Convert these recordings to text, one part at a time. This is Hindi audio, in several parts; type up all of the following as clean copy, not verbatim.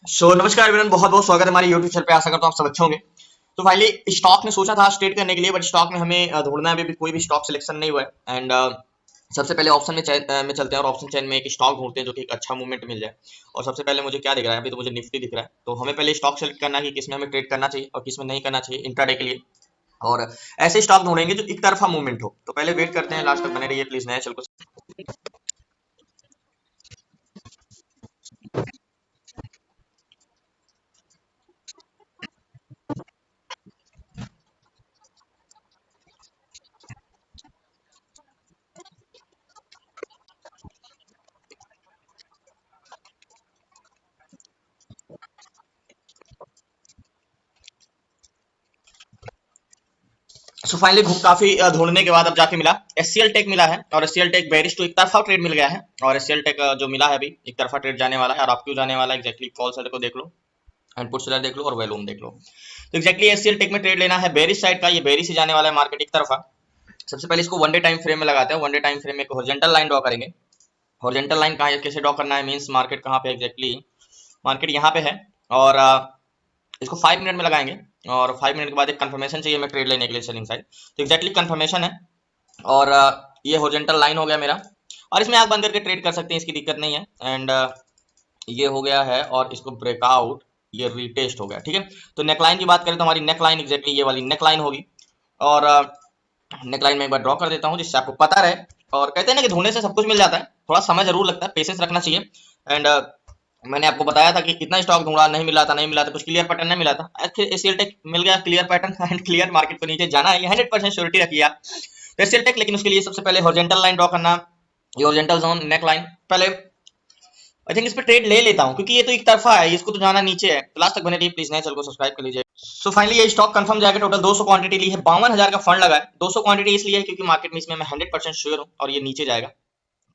नमस्कार एवरीवन, बहुत बहुत स्वागत है हमारे यूट्यूब चैनल पे। आशा करता हूँ आप सब अच्छे होंगे। तो फाइनली स्टॉक में सोचा था ट्रेड करने के लिए, बट स्टॉक में हमें ढूंढना है, अभी भी कोई भी स्टॉक सिलेक्शन नहीं हुआ है। एंड सबसे पहले ऑप्शन में चलते हैं और ऑप्शन चेन में एक स्टॉक ढूंढते हैं जो कि एक अच्छा मूवमेंट मिल जाए। और सबसे पहले मुझे क्या दिख रहा है, अभी तो मुझे निफ्टी दिख रहा है, तो हमें पहले स्टॉक सेलेक्ट करना है कि किसमें हमें ट्रेड करना चाहिए और किसमें नहीं करना चाहिए इंट्राडे के लिए। और ऐसे स्टॉक ढूंढेंगे जो एक तरफा मूवमेंट हो। तो पहले वेट करते हैं, लास्ट तक बने रहिए प्लीज। नया चल को सो फाइनली काफी ढूंढने के बाद अब जाके मिला, एससीएल टेक मिला है। और एससीएल टेक बेरिश टू एक तरफा ट्रेड मिल गया है। और एससीएल टेक जो मिला है अभी एक तरफा ट्रेड जाने वाला है। और आप क्यों जाने वाला है एक्जैक्टली, कॉल सेलर को देख लो एंड पुट सेलर देख लो और वैल्यूम देख लो। तो एक्जैक्टली एससीएल टेक में ट्रेड लेना है बेरिश साइड का, ये बेरिश ही जाने वाला है मार्केट एक तरफा। सबसे पहले इसको वन डे टाइम फ्रेम में लगाते हैं। वन डे टाइम फ्रेम में एक हॉरिजॉन्टल लाइन ड्रॉ करेंगे। हॉरिजॉन्टल लाइन कहाँ कैसे ड्रॉ करना है, मींस मार्केट कहाँ पे एक्जैक्टली, मार्केट यहाँ पे है। और इसको 5 मिनट में लगाएंगे। और 5 मिनट के बाद एक कंफर्मेशन चाहिए हमें ट्रेड लेने के लिए सेलिंग साइड। तो एक्जैक्टली कंफर्मेशन है। और ये हॉरिजॉन्टल लाइन हो गया मेरा। और इसमें आंख बंद करके ट्रेड कर सकते हैं, इसकी दिक्कत नहीं है। एंड ये हो गया है और इसको ब्रेकआउट, ये रीटेस्ट हो गया, ठीक है। तो नेकलाइन की बात करें तो हमारी नेकलाइन एक्जैक्टली ये वाली नेकलाइन होगी। और नेकलाइन में एक बार ड्रॉ कर देता हूँ जिससे आपको पता रहे। और कहते हैं ना कि ढूंढने से सब कुछ मिल जाता है, थोड़ा समय जरूर लगता है, पेशेंस रखना चाहिए। एंड मैंने आपको बताया था कि कितना स्टॉक ढूंढा, नहीं मिला था, नहीं मिला था, कुछ क्लियर पैटर्न नहीं मिला था। फिर एसीएल टेक मिल गया clear pattern and clear market को नीचे जाना है, ये 100% श्योरिटी रखिए आप। तो एसीएल टेक, लेकिन उसके लिए सबसे पहले हॉरिजॉन्टल लाइन ड्रॉ करना। ये हॉरिजॉन्टल जोन नेक लाइन पहले आई थिंक इस पे ट्रेड ले लेता हूँ, क्योंकि ये तो एक तरफा है, इसको तो जाना नीचे है। तो लास्ट तक बने रहिए प्लीज, नए चैनल को सब्सक्राइब कर लीजिए। सो फाइनली ये स्टॉक कंफर्म जाकर टोटल 200 क्वांटिटी ली है, 52,000 का फंड लगा है। 200 क्वांटिटी इसलिए है क्योंकि मार्केट में इसमें मैं 100% श्योर हूँ और ये नीचे जाएगा।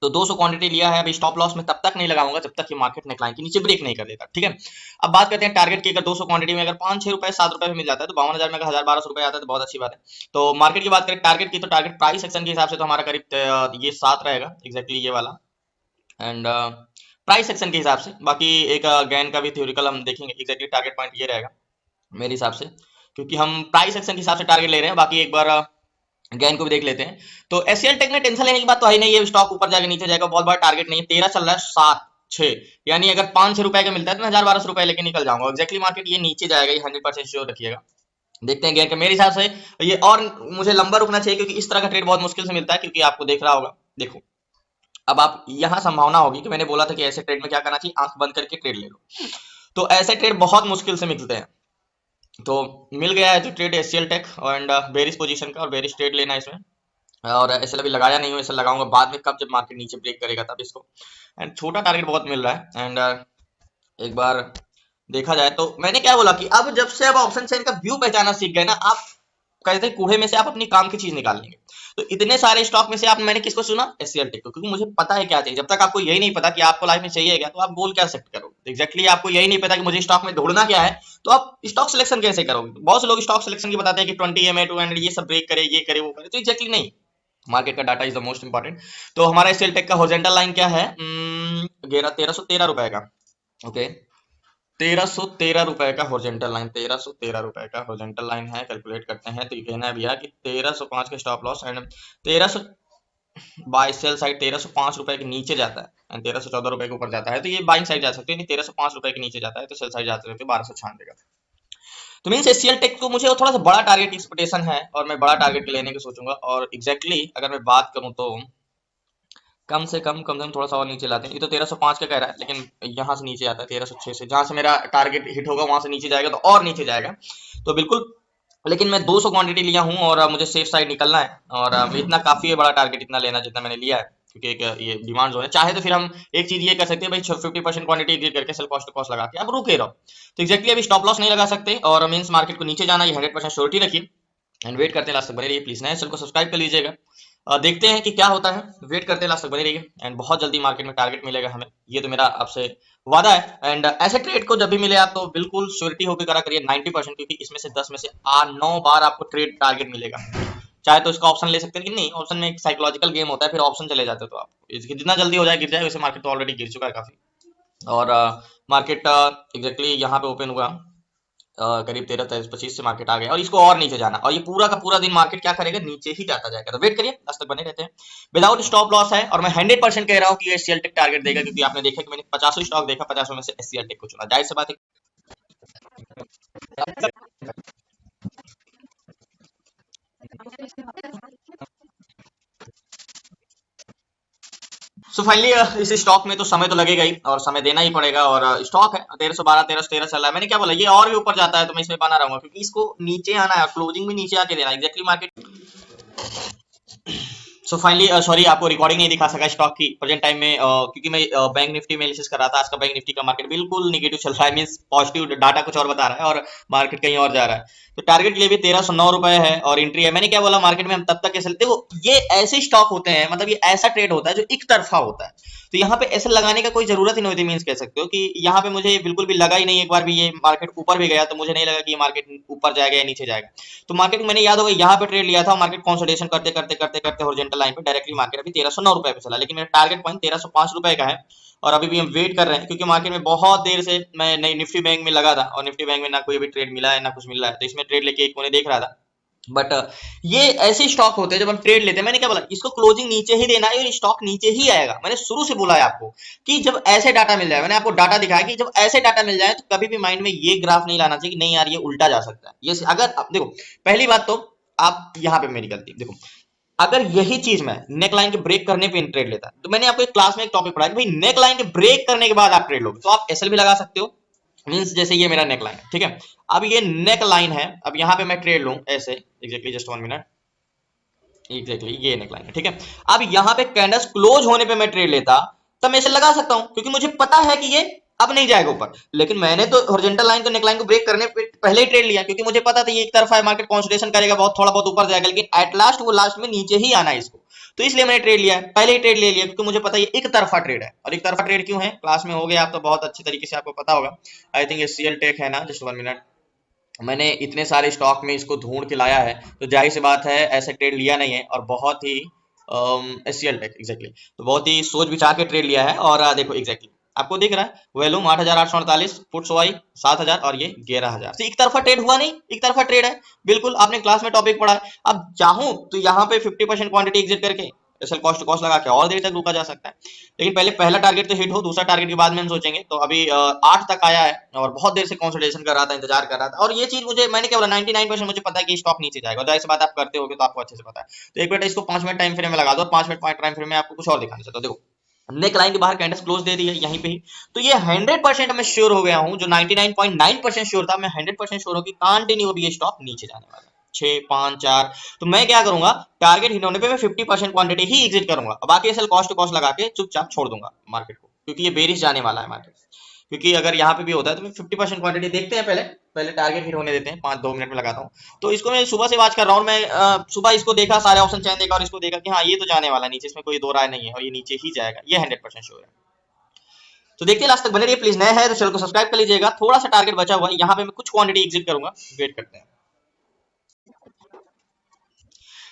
तो 200 क्वांटिटी लिया है। अभी स्टॉप लॉस में तब तक नहीं लगाऊंगा जब तक कि मार्केट नेकलाइन के नीचे ब्रेक नहीं कर देता, ठीक है। अब बात करते हैं टारगेट की। अगर 200 क्वांटिटी में अगर 5-6 रुपए 7 रुपए में मिल जाता है तो 52,000 में अगर 1,000-1,200 रुपए आता है तो बहुत अच्छी बात है। तो मार्केट की बात करें टारगेट की, तो टारगेट प्राइस एक्शन के हिसाब से तो हमारा करीब ये 7 रहेगा एक्जैक्टली ये वाला। एंड प्राइस सेक्शन के हिसाब से बाकी एक गैन का भी थ्योरिकल हम देखेंगे, एग्जैक्टली टारगेट पॉइंट ये रहेगा मेरे हिसाब से, क्योंकि हम प्राइस सेक्शन के हिसाब से टारगेट ले रहे हैं। बाकी एक बार गैन को भी देख लेते हैं। तो एससीएल टेक में टेंशन लेने की बात तो है नहीं, ये स्टॉक ऊपर जाएगा नीचे जाएगा, बहुत बड़ा टारगेट नहीं है। 13 चल रहा है, 7-6, यानी अगर 5-6 रुपए का मिलता है तो मैं 1,000-1,200 रुपए लेके निकल जाऊंगा एक्जैक्टली। मार्केट ये नीचे जाएगा, ये 100% श्योर रखिएगा। देखते हैं गैन का मेरे हिसाब से ये, और मुझे लंबा रुकना चाहिए क्योंकि इस तरह का ट्रेड बहुत मुश्किल से मिलता है, क्योंकि आपको देख रहा होगा। देखो अब आप यहाँ संभावना होगी कि मैंने बोला था कि ऐसे ट्रेड में क्या करना चाहिए, आंख बंद करके ट्रेड ले लो। तो ऐसे ट्रेड बहुत मुश्किल से मिलते हैं। तो मिल गया है जो trade SCL take and bearish position का, और बेरिश ट्रेड लेना है इसमें। और ऐसे अभी लगाया नहीं हूँ, ऐसे लगाऊंगा बाद में, कब जब मार्केट नीचे ब्रेक करेगा तब इसको। एंड छोटा टारगेट बहुत मिल रहा है। एंड एक बार देखा जाए तो मैंने क्या बोला कि अब जब से अब ऑप्शन चेन का व्यू पहचाना सीख गए ना आप, कहते हैं कूड़े में से आप अपनी काम की चीज निकाल लेंगे। तो इतने सारे स्टॉक में से आप, मैंने किसको चुना, एससीएल टेक को, क्योंकि मुझे पता है क्या चाहिए। जब तक आपको यही नहीं पता कि आपको लाइफ में चाहिए क्या, तो आप गोल क्या सेट करोगे। एग्जैक्टली आपको यही नहीं पता कि मुझे स्टॉक में ढूंढना क्या है, तो आप स्टॉक सिलेक्शन कैसे करोगे। बहुत से लोग स्टॉक सिलेक्शन की बताते हैं कि 20 MA 200 ये सब ब्रेक करे, ये करे, वो करे, तो एग्जैक्टली नहीं। मार्केट का data is the most important. तो हमारा एससीएल टेक का हॉरिजॉन्टल लाइन क्या है, 1313 रुपए का। ओके, 1313 रुपए का हॉरिजॉन्टल लाइन, 1313 रुपए का हॉरिजॉन्टल लाइन है। कैलकुलेट करते हैं तो ये कहना है भैया कि 1305 का stop loss and 1300 buy sell side 1305 रुपए के नीचे जाता है एंड 1314 रुपए के ऊपर जाता है तो ये बाइंग साइड जा सकते हैं। 1305 रुपए के नीचे जाता है तो सेल साइड जाते रहते 1296 का। तो मीन एससीएल टेक को मुझे थोड़ा सा बड़ा टारगेट एक्सपेक्टेशन है और मैं बड़ा टारगेट लेने की सोचूंगा। और एग्जैक्टली अगर मैं बात करूं तो कम से कम थोड़ा सा और नीचे लाते हैं। ये तो 1305 का कह रहा है, लेकिन यहाँ से नीचे आता है 1306 से, जहां से मेरा टारगेट हिट होगा वहां से नीचे जाएगा तो और नीचे जाएगा। तो बिल्कुल, लेकिन मैं 200 क्वांटिटी लिया हूँ और मुझे सेफ साइड निकलना है। और इतना काफी है बड़ा टारगेट, इतना लेना जितना मैंने लिया है, क्योंकि एक ये डिमांड जो है। चाहे तो फिर हम एक चीज ये कर सकते हैं भाई, 50% क्वांटिटी एग्जिट करके सेल कॉस्ट कॉस्ट लगा के आप रुके रहो। तो एक्जैक्टली अभी स्टॉप लॉस नहीं लगा सकते और मीन्स मार्केट को नीचे जाना, ये 100% श्योरिटी रखिए। एंड वेट करते हैं लास्ट तक बने रहिए प्लीज, नए चैनल को सब्सक्राइब कर लीजिएगा। देखते हैं कि क्या होता है, वेट करते हैं लास्ट तक बने रहिए। एंड बहुत जल्दी मार्केट में टारगेट मिलेगा हमें, ये तो मेरा आपसे वादा है। एंड ऐसे ट्रेड को जब भी मिले आप तो बिल्कुल श्योरिटी होकर करा करिए 90%, क्योंकि इसमें से 10 में से 8-9 बार आपको ट्रेड टारगेट मिलेगा। चाहे तो इसका ऑप्शन ले सकते हैं कि नहीं, ऑप्शन में एक साइकोलॉजिकल गेम होता है, फिर ऑप्शन चले जाते हो तो आप जितना जल्दी हो जाए गिर जाए, वैसे मार्केट तो ऑलरेडी गिर चुका है काफी। और मार्केट एग्जैक्टली यहाँ पे ओपन हुआ करीब 13-25 से मार्केट आ गया और इसको और नीचे जाना, और ये पूरा का पूरा दिन मार्केट क्या करेगा, नीचे ही जाता जाएगा। तो वेट करिए, आज तक बने रहते हैं। विदाउट स्टॉप लॉस है और मैं 100% कह रहा हूँ कि ये एससीएल टेक टारगेट देगा, क्योंकि आपने देखा कि मैंने 50 स्टॉक देखा, 50 में से एससीएल टेक को चुना, जाहिर सी बात है। सो फाइनली इस स्टॉक में तो समय तो लगेगा ही और समय देना ही पड़ेगा, और स्टॉक है 1312 1313 चल रहा है। मैंने क्या बोला, ये और भी ऊपर जाता है तो मैं इसमें बना रहूंगा, क्योंकि इसको नीचे आना है, क्लोजिंग भी नीचे आके देना exactly market. So finally sorry, आपको रिकॉर्डिंग नहीं दिखा सका स्टॉक की प्रेजेंट टाइम में, क्योंकि मैं बैंक निफ्टी में एनालिसिस कर रहा था। आज का बैंक निफ्टी का मार्केट बिल्कुल निगेटिव चल रहा है, मींस पॉजिटिव डाटा कुछ और बता रहा है और मार्केट कहीं और जा रहा है। तो टारगेट के लिए भी 1309 रुपए है और एंट्री है। मैंने क्या बोला, मार्केट में हम तब तक कैसे, देखो ये ऐसे स्टॉक होते हैं, मतलब ये ऐसा ट्रेड होता है जो एक तरफा होता है। तो यहाँ पे ऐसे लगाने का कोई जरूरत ही नहीं होती, मीन्स कह सकते हो कि यहाँ पे मुझे बिल्कुल भी लगा ही नहीं, एक बार भी ये मार्केट ऊपर भी गया तो मुझे नहीं लगा कि ये मार्केट ऊपर जाएगा या नीचे जाएगा। तो मार्केट मैंने याद होगा यहाँ पे ट्रेड लिया था, मार्केट कंसोलिडेशन करते करते करते करते हॉरिजॉन्टल लाइन पे डायरेक्टली मार्केट अभी 1309 रुपए पे चला, लेकिन मेरा टारगेट पॉइंट 1305 रुपए का है। और अभी भी हम वेट कर रहे हैं, क्योंकि मार्केट में बहुत देर से मैं नई निफ्टी बैंक में लगा था और निफ्टी बैंक में ना कोई अभी ट्रेड मिला है ना कुछ मिल रहा है, तो इसमें ट्रेड लेके एक कोने देख रहा था। बट ये ऐसे स्टॉक होते हैं जब हम ट्रेड लेते हैं, मैंने क्या बोला, इसको क्लोजिंग नीचे ही देना है और स्टॉक नीचे ही आएगा। मैंने शुरू से बोला है आपको कि जब ऐसे डाटा मिल जाए, मैंने आपको डाटा दिखाया कि जब ऐसे डाटा मिल जाए तो कभी भी माइंड में ये ग्राफ नहीं लाना चाहिए कि नहीं यार ये उल्टा जा सकता है। ये अगर आप देखो, पहली बात तो आप यहाँ पे मेरी गलती देखो, अगर यही चीज मैं नेक लाइन के ब्रेक करने पे ट्रेड लेता, तो मैंने आपको एक क्लास में एक टॉपिक पढ़ाया कि भाई नेक लाइन के ब्रेक करने के बाद आप ट्रेड लोगे तो आप एसएल भी लगा सकते हो, मींस जैसे ये मेरा नेक लाइन है, ठीक है। अब ये नेक लाइन है, अब यहाँ पे मैं ट्रेड लूं ऐसे एग्जैक्टली, जस्ट 1 मिनट, एग्जैक्टली ये नेक लाइन है, ठीक है। अब यहाँ पे कैंडल्स क्लोज होने पे मैं ट्रेड लेता, तब मैं इसे लगा सकता हूँ, क्योंकि मुझे पता है कि ये अब नहीं जाएगा ऊपर। लेकिन मैंने तो हॉरिजॉन्टल लाइन तो नेक लाइन को ब्रेक करने पे पहले ही ट्रेड लिया, क्योंकि मुझे पता था ये एक तरफा है, मार्केट कंसोलिडेशन करेगा, बहुत थोड़ा बहुत ऊपर जाएगा, लेकिन एट लास्ट वो लास्ट में नीचे ही आना है इसको। तो इसलिए मैंने ट्रेड लिया, पहले ही ट्रेड ले लिया, क्योंकि मुझे पता है ये एक तरफा ट्रेड है। और एक तरफा ट्रेड क्यों है, क्लास में हो गया, आप तो बहुत अच्छी तरीके से आपको पता होगा। आई थिंक एचसीएल टेक है ना, जस्ट 1 मिनट, मैंने इतने सारे स्टॉक में इसको ढूंढ के लाया है, तो जाहिर सी बात है ऐसे ट्रेड लिया नहीं है, और बहुत ही एचसीएल टेक एग्जैक्टली, तो बहुत ही सोच विचार के ट्रेड लिया है। और देखो एग्जैक्टली आपको दिख रहा है, वैल्यूम 8,848, पुट्स वाई 7,000 और ये 11,000। तो एक तरफा ट्रेड हुआ नहीं, एक तरफा ट्रेड है बिल्कुल, आपने क्लास में टॉपिक पढ़ा है। अब चाहूं तो यहाँ पे 50% क्वांटिटी एग्जिट करके एसएल कॉस्ट टू कॉस्ट लगा के और देर तक रुका जा सकता है, लेकिन पहले पहला टारगेट तो हिट हो, दूसरा टारगेट के बाद में हम सोचेंगे। तो अभी 8 तक आया है और बहुत देर से कंसोलिडेशन कर रहा था, इंतजार कर रहा था, और ये चीज मुझे, मैंने क्या बोला, 99% मुझे पता है कि स्टॉक नीचे जाएगा, जाहिर सी बात आप करते होगे तो आपको अच्छे से पता है। तो एक बेटा इसको 5 मिनट टाइम फ्रेम में लगा दो, 5 मिनट टाइम फ्रेम में आपको कुछ और दिखाना चाहता हूँ। देखो नेक लाइन के बाहर कैंडल्स क्लोज दे दी है यहीं पे ही, तो ये 100% मैं श्योर हो गया हूं, जो 99.9% श्योर था, मैं 100% श्योर हूं कि कंटिन्यू अभी ये स्टॉक नीचे जाने वाला है, 6 5 4। तो मैं क्या करूंगा, टारगेट हिट होने पे मैं 50% क्वांटिटी ही एग्जिट करूंगा, बाकी एसएल कॉस्ट टू कॉस्ट लगा के चुपचाप छोड़ दूंगा मार्केट को, क्योंकि ये बेरिश जाने वाला है मार्केट। क्योंकि अगर यहाँ पे भी होता है तो मैं 50% क्वांटिटी देखते हैं, पहले पहले टारगेट हिट होने देते हैं, 5 2 मिनट में लगाता हूँ। तो इसको मैं सुबह से वॉच कर रहा हूँ, मैं सुबह इसको देखा, सारे ऑप्शन चैन देखा और इसको देखा कि हाँ ये तो जाने वाला है नीचे, इसमें कोई दो राय नहीं है, और ये नीचे ही जाएगा, ये 100% श्योर है। तो देखिए लास्ट तक बने रहिए प्लीज, नया है तो चैनल को सब्सक्राइब कर लीजिएगा। थोड़ा सा टारगेट बचा हुआ है, यहाँ पे मैं कुछ क्वांटिटी एग्जिट करूंगा, वेट करते हैं।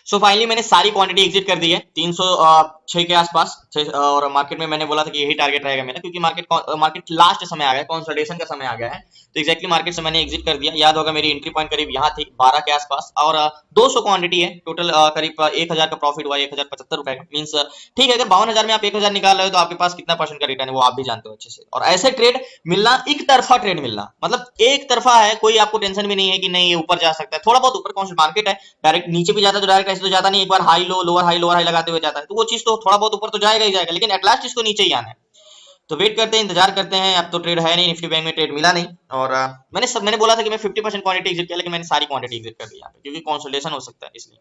सो फाइनली मैंने सारी क्वांटिटी एग्जिट कर दी है 306 के आसपास, और मार्केट में मैंने बोला था कि यही टारगेट रहेगा मेरा, क्योंकि मार्केट लास्ट समय आ गया, कंसोलिडेशन का समय आ गया है। तो एक्जैक्टली मार्केट से मैंने एग्जिट कर दिया। याद होगा मेरी एंट्री पॉइंट करीब यहाँ थी 12 के आसपास, और 200 क्वांटिटी है टोटल, करीब 1,000 का प्रॉफिट हुआ, 1,075 रुपए का, मीन्स ठीक है। अगर 52,000 में आप 1,000 निकाल रहे हो तो आपके पास कितना परसेंट का रिटर्न है वो आप भी जानते हो अच्छे से। और ऐसे ट्रेड मिलना, एक तरफा ट्रेड मिलना, मतलब एक तरफा है, कोई आपको टेंशन भी नहीं है कि नहीं ये ऊपर जा सकता है, थोड़ा बहुत ऊपर कौन सा मार्केट है, डायरेक्ट नीचे भी जाता है तो डायरेक्ट ऐसे तो जाता नहीं, एक बार हाई लो लोअर हाई लगाते हुए जाता है, तो वो चीज तो थोड़ा बहुत ऊपर तो जाएगा ही जाएगा, लेकिन एटलास्ट इसको नीचे ही आना है। तो वेट करते हैं, इंतजार करते हैं। अब तो ट्रेड है नहीं, निफ्टी बैंक में ट्रेड मिला नहीं, और मैंने बोला था कि मैं 50% क्वांटिटी एग्जिट किया, लेकिन मैंने सारी क्वांटिटी एग्जिट कर दी यहाँ पे, क्योंकि कंसोलिडेशन हो सकता है इसलिए।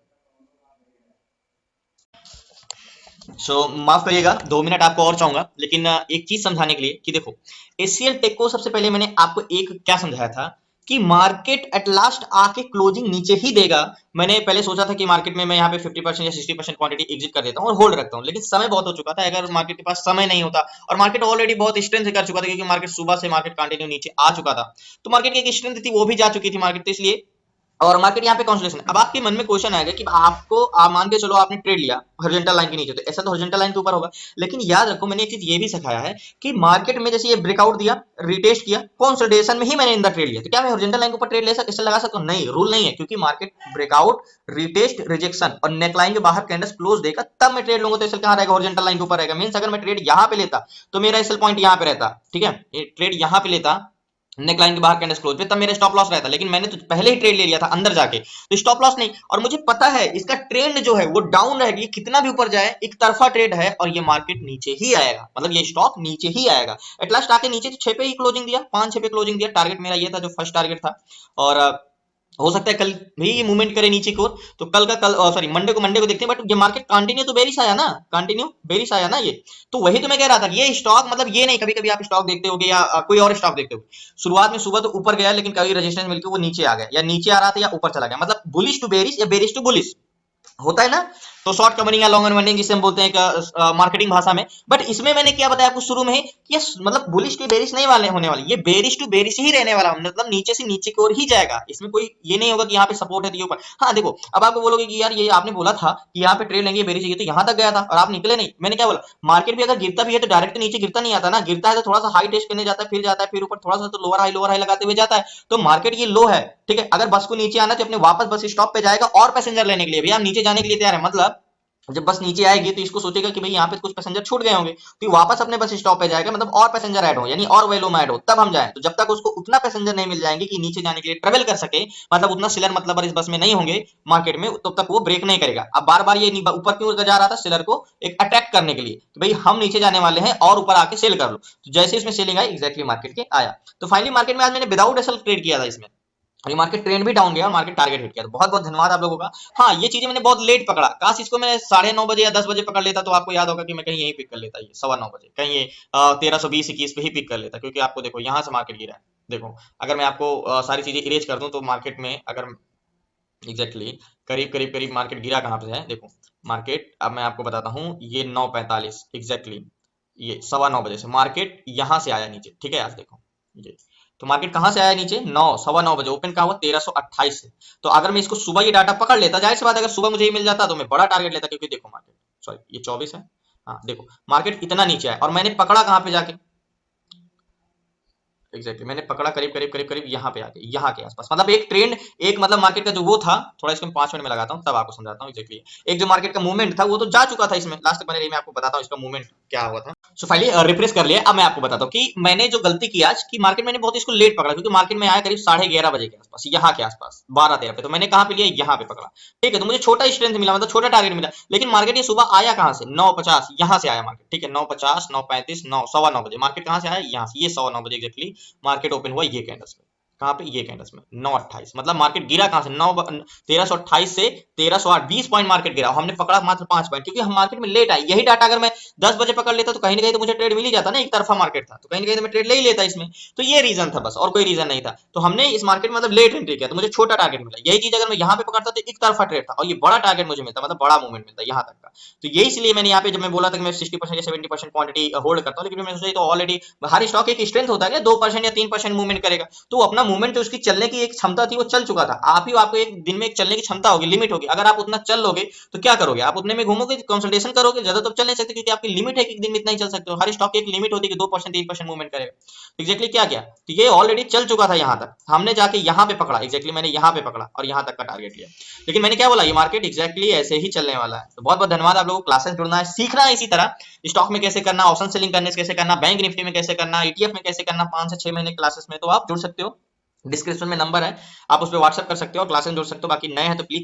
माफ करिएगा, 2 मिनट आपको और चाहूंगा, लेकिन एक चीज समझाने के लिए कि देखो एचसीएल टेक को सबसे पहले मैंने आपको एक क्या समझाया था कि मार्केट एट लास्ट आके क्लोजिंग नीचे ही देगा। मैंने पहले सोचा था कि मार्केट में मैं यहाँ पे 50% या 60% क्वांटिटी एग्जिट कर देता हूँ और होल्ड रखता हूँ, लेकिन समय बहुत हो चुका था, अगर मार्केट के पास समय नहीं होता, और मार्केट ऑलरेडी बहुत स्ट्रेंथ कर चुका था, क्योंकि मार्केट सुबह से मार्केट कंटिन्यू नीचे आ चुका था, तो मार्केट की एक स्ट्रेंथ थी वो भी जा चुकी थी मार्केट, तो इसलिए और मार्केट यहाँ पे कंसोलिडेशन। अब आपके मन में क्वेश्चन आएगा कि आपको आप मान के चलो आपने ट्रेड लिया हॉरिजॉन्टल लाइन के नीचे, तो ऐसा तो हॉरिजॉन्टल लाइन के ऊपर होगा, लेकिन याद रखो मैंने एक चीज ये भी सिखाया है कि मार्केट में जैसे ये ब्रेकआउट दिया, रिटेस्ट किया, कंसोलिडेशन में ही मैंने इंदा ट्रेड लिया, तो क्या मैं हॉरिजॉन्टल लाइन के ऊपर ट्रेड ले सकता, इससे लगा सकता हूँ? नहीं, रूल नहीं है, क्योंकि मार्केट ब्रेकआउट, रिटेस्ट, रिजेक्शन और नेकलाइन के बाहर कैंडल्स क्लोज देगा तब मैं ट्रेड लूंगा। तो एसएल कहाँ रहेगा? हॉरिजॉन्टल लाइन के ऊपर रहेगा। मींस अगर मैं ट्रेड यहाँ पे लेता तो मेरा एसएल पॉइंट यहाँ पे रहता, ठीक है, ये ट्रेड यहाँ पे लेता नेक लाइन के बाहर कैंडल्स क्लोज पे, तब मेरा स्टॉप लॉस रहता, लेकिन मैंने तो पहले ही ट्रेड ले लिया था अंदर जाके, तो स्टॉप लॉस नहीं। और मुझे पता है इसका ट्रेंड जो है वो डाउन रहेगी, ये कितना भी ऊपर जाए एक तरफा ट्रेड है और ये मार्केट नीचे ही आएगा, मतलब ये स्टॉक नीचे ही आएगा। एट लास्ट आके नीचे 6 पे ही क्लोजिंग दिया, 5-6 पे क्लोजिंग दिया। टारगेट मेरा ये था जो फर्स्ट टारगेट था, और हो सकता है कल भी ये मूवमेंट करे नीचे की ओर, तो कल का कल सॉरी मंडे को देखते हैं। बट ये मार्केट कंटिन्यू तो बेरिश आया ना, कंटिन्यू बेरिश आया ना ये, तो वही तो मैं कह रहा था कि ये स्टॉक मतलब ये नहीं, कभी कभी आप स्टॉक देखते होगे या कोई और स्टॉक देखते होगे, शुरुआत में सुबह तो ऊपर गया लेकिन कभी रेजिस्टेंस मिलकर वो नीचे आ गया, या नीचे आ रहा था या ऊपर चला गया, मतलब बुलिश टू बेरिश या बेरिश टू बुलिश होता है ना। तो शॉर्ट कवरिंग या लॉन्ग अनवाइंडिंग जिसे हम बोलते हैं मार्केटिंग भाषा में। बट इसमें मैंने क्या बताया आपको शुरू में ही कि ये मतलब बुलिश टू बेरिश नहीं वाले होने वाली, ये बेरिश टू बेरिश ही रहने वाला, मतलब नीचे से नीचे की ओर ही जाएगा। इसमें कोई ये नहीं होगा कि यहाँ पे सपोर्ट है तो ये ऊपर। हाँ देखो, अब आपको बोलोगे कि यार ये आपने बोला था कि यहाँ पे ट्रेड लेंगे बेरिश, ये तो यहाँ तक गया था और आप निकले नहीं। मैंने क्या बोला, मार्केट भी अगर गिरता भी है तो डायरेक्ट नीचे गिरता नहीं आता ना, गिरता है तो थोड़ा सा हाई टेस्ट करने जाता है, फिर जाता है, फिर ऊपर थोड़ा सा तो लोअर हाई लगाते हुए जाता है। तो मार्केट ये लो है, ठीक है। अगर बस को नीचे आना तो अपने वापस बस स्टॉप पे जाएगा और पैसेंजर लेने के लिए, भैया हम नीचे जाने के लिए तैयार है। मतलब जब बस नीचे आएगी तो इसको सोचेगा कि भाई यहाँ पे कुछ पैसेंजर छूट गए होंगे, तो ये वापस अपने बस स्टॉप पे जाएगा, मतलब और पैसेंजर ऐड हो, यानी और वैल्यू में ऐड हो, तब हम जाएं। तो जब तक उसको उतना पैसेंजर नहीं मिल जाएंगे कि नीचे जाने के लिए ट्रेवल कर सके, मतलब उतना सेलर मतलब इस बस में नहीं होंगे मार्केट में, तब तक वो ब्रेक नहीं करेगा। अब बार बार ये ऊपर क्यों जा रहा था, सेलर को एक अटैक करने के लिए कि भाई हम नीचे जाने वाले हैं और ऊपर आके सेल कर लो। तो जैसे इसमें सेलिंग आई एग्जैक्टली मार्केट के आया, तो फाइनली मार्केट में आज मैंने विदाउट एसल ट्रेड किया था इसमें, और ये मार्केट ट्रेंड भी डाउन गया और मार्केट टारगेट हिट किया। तो बहुत बहुत धन्यवाद आप लोगों का। हाँ, ये चीजें मैंने बहुत लेट पकड़ा, काश इसको मैं 9:30 बजे या 10 बजे पकड़ लेता तो आपको याद होगा कि मैं कहीं यही पिक कर लेता, ये 9:15 बजे कहीं ये 1320-21 पे ही पिक कर लेता, क्योंकि आपको देखो यहाँ से मार्केट गिरा है। देखो, अगर मैं आपको सारी चीजें इरेज कर दूं तो मार्केट में अगर एग्जैक्टली करीब करीब करीब मार्केट गिरा कहाँ पे है, देखो मार्केट, अब मैं आपको बताता हूँ, ये 9:45 एग्जैक्टली, ये 9:15 बजे से मार्केट यहाँ से आया नीचे, ठीक है। आज देखो ये, तो मार्केट कहाँ से आया नीचे, 9:15 बजे ओपन कहाँ हुआ 1328 से। तो अगर मैं इसको सुबह ये डाटा पकड़ लेता, जाहिर सी बात अगर सुबह मुझे ये मिल जाता तो मैं बड़ा टारगेट लेता, क्योंकि देखो मार्केट, सॉरी ये 24 है, हाँ देखो मार्केट इतना नीचे आया और मैंने पकड़ा कहाँ पे जाके, एग्जैक्टली मैंने पकड़ा करीब करीब करीब करीब यहाँ पे आके, यहाँ के आसपास, मतलब एक ट्रेंड, एक मतलब मार्केट का जो वो था, थोड़ा इसको 5 मिनट में लगाता हूँ तब आपको समझाता हूँ एग्जैक्टली। एक जो मार्केट का मूवमेंट था वो तो जा चुका था इसमें, लास्ट तक बने रही, मैं आपको बताता हूँ इसका मूवमेंट क्या हुआ था। सो फाइनली रिफ्रेश कर लिया। अब मैं आपको बताता हूँ कि मैंने जो गलती की आज कि मार्केट मैंने बहुत इसको लेट पकड़ा, क्योंकि मार्केट में आया करीब 11:30 बजे के आसपास, यहाँ के आसपास 12-13 पे, तो मैंने कहाँ पे लिया, यहाँ पे पकड़ा, ठीक है। तो मुझे छोटा स्ट्रेंथ मिला, मतलब छोटा टारगेट मिला, लेकिन मार्केट ये सुबह आया कहाँ से, 9:50 यहाँ से आया मार्केट, ठीक है। 9:50, 9:35, 9:15 मार्केट कहाँ से आया, यहाँ से, ये 9:15 एग्जैक्टली मार्केट ओपन हुआ ये कैंडल्स में, कहाँ पे, ये कैंडल्स में 9:28, मतलब मार्केट गिरा कहाँ से, 1328 से 1308, 20 पॉइंट मार्केट गिरा, हमने पकड़ा मात्र 5 पॉइंट, क्योंकि हम मार्केट में लेट आए। यही डाटा अगर मैं 10 बजे पकड़ लेता तो कहीं ना कहीं तो मुझे ट्रेड मिल ही जाता ना, एक तरफा मार्केट था तो कहीं ना कहीं तो मैं ट्रेड ले ही लेता इसमें। तो ये रीजन था बस, और कोई रीजन नहीं था। तो हमने इस मार्केट में मतलब लेट एंट्री किया तो मुझे छोटा टारगेट मिला। यही चीज अगर मैं यहाँ पे पकड़ता तो एक तरफा ट्रेड था और ये बड़ा टारगेट मुझे मिलता, मतलब बड़ा मूवमेंट मिलता यहाँ तक का। तो यही इसलिए मैंने यहाँ पे जब मैं बोला था कि मैं 60% या 70% क्वांटिटी होल्ड करता हूँ, लेकिन मैं सोचा तो ऑलरेडी हर स्टॉक एक स्ट्रेंथ होता है, 2% या 3% मूवमेंट करेगा, तो अपना मूवमेंट जो उसकी चलने की एक क्षमता थी वो चल चुका था। आप ही आपको एक दिन में एक चलने की क्षमता होगी, लिमिट होगी, अगर आप उतना चल लोगे तो क्या करोगे, आप उतने में घूमोगे, कंसल्टेशन करोगे, ज्यादा तो चल नहीं सकते, क्योंकि आपकी लिमिट है कि एक दिन में इतना ही चल सकते हो। हर स्टॉक की एक लिमिट होती है कि 2% 3% मूवमेंट करेगा। एग्जैक्टली क्या किया, तो ये ऑलरेडी चल चुका था यहाँ तक, हमने जाके यहाँ पे पकड़ा, एग्जैक्टली मैंने यहाँ पे पकड़ा और यहाँ तक का टारगेट लिया। लेकिन मैंने क्या बोला, ये मार्केट एग्जैक्टली ऐसे ही चलने वाला है। तो बहुत बहुत धन्यवाद आप लोगों को, क्लासेस जुड़ना है, सीखना है इसी तरह स्टॉक में कैसे करना, ऑप्शन सेलिंग करने से कैसे करना, बैंक निफ्टी में कैसे करना, ईटीएफ में कैसे करना, 5 से 6 महीने क्लासेस में, तो आप जुड़ सकते हो। डिस्क्रिप्शन में नंबर है, आप उस पर व्हाट्सएप कर सकते हो और क्लासेस जुड़ सकते हो। बाकी नए हैं तो प्लीज